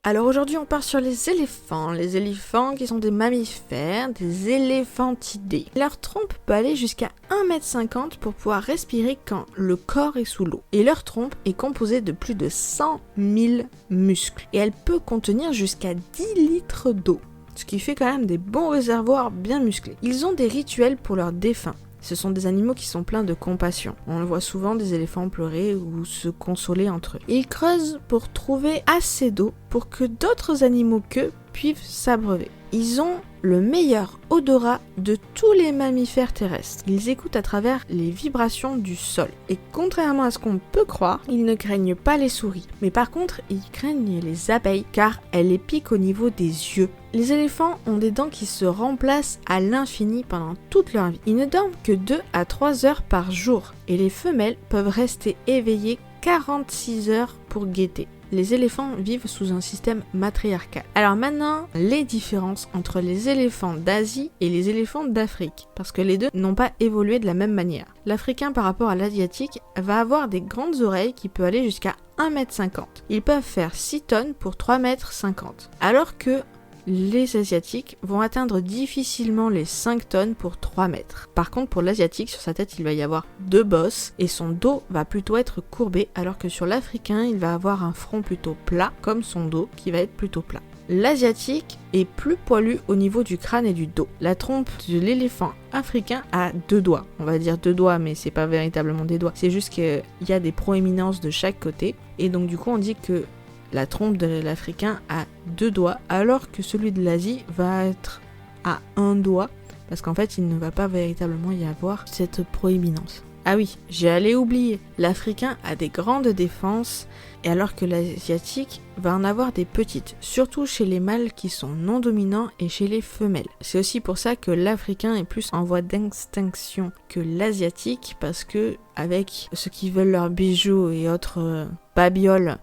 Alors aujourd'hui on part sur les éléphants qui sont des mammifères, des éléphantidés. Leur trompe peut aller jusqu'à 1,50 m pour pouvoir respirer quand le corps est sous l'eau. Et leur trompe est composée de plus de 100 000 muscles. Et elle peut contenir jusqu'à 10 litres d'eau, ce qui fait quand même des bons réservoirs bien musclés. Ils ont des rituels pour leurs défunts. Ce sont des animaux qui sont pleins de compassion. On voit souvent des éléphants pleurer ou se consoler entre eux. Ils creusent pour trouver assez d'eau pour que d'autres animaux qu'eux puissent s'abreuver. Ils ont le meilleur odorat de tous les mammifères terrestres. Ils écoutent à travers les vibrations du sol. Et contrairement à ce qu'on peut croire, ils ne craignent pas les souris. Mais par contre, ils craignent les abeilles car elles les piquent au niveau des yeux. Les éléphants ont des dents qui se remplacent à l'infini pendant toute leur vie. Ils ne dorment que 2 à 3 heures par jour. Et les femelles peuvent rester éveillées 46 heures pour guetter. Les éléphants vivent sous un système matriarcal. Alors maintenant, les différences entre les éléphants d'Asie et les éléphants d'Afrique, parce que les deux n'ont pas évolué de la même manière. L'Africain par rapport à l'Asiatique va avoir des grandes oreilles qui peuvent aller jusqu'à 1,50 m. Ils peuvent faire 6 tonnes pour 3,50 m, alors que les Asiatiques vont atteindre difficilement les 5 tonnes pour 3 mètres. Par contre, pour l'Asiatique, sur sa tête, il va y avoir 2 bosses et son dos va plutôt être courbé, alors que sur l'Africain, il va avoir un front plutôt plat, comme son dos qui va être plutôt plat. L'Asiatique est plus poilu au niveau du crâne et du dos. La trompe de l'éléphant africain a 2 doigts. On va dire 2 doigts, mais c'est pas véritablement des doigts. C'est juste qu'il y a des proéminences de chaque côté. Et donc du coup, on dit que la trompe de l'Africain a 2 doigts, alors que celui de l'Asie va être à 1 doigt, parce qu'en fait, il ne va pas véritablement y avoir cette proéminence. Ah oui, j'allais oublier, l'Africain a des grandes défenses, et alors que l'Asiatique va en avoir des petites, surtout chez les mâles qui sont non dominants et chez les femelles. C'est aussi pour ça que l'Africain est plus en voie d'extinction que l'Asiatique, parce que avec ceux qui veulent leurs bijoux et autres babioles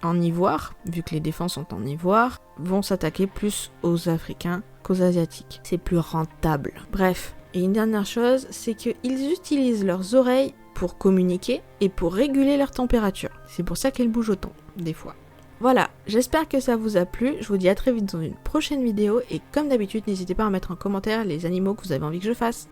en ivoire, vu que les défenses sont en ivoire, vont s'attaquer plus aux Africains qu'aux Asiatiques. C'est plus rentable. Bref, et une dernière chose, c'est qu'ils utilisent leurs oreilles pour communiquer et pour réguler leur température. C'est pour ça qu'elles bougent autant, des fois. Voilà, j'espère que ça vous a plu, je vous dis à très vite dans une prochaine vidéo, et comme d'habitude, n'hésitez pas à mettre en commentaire les animaux que vous avez envie que je fasse.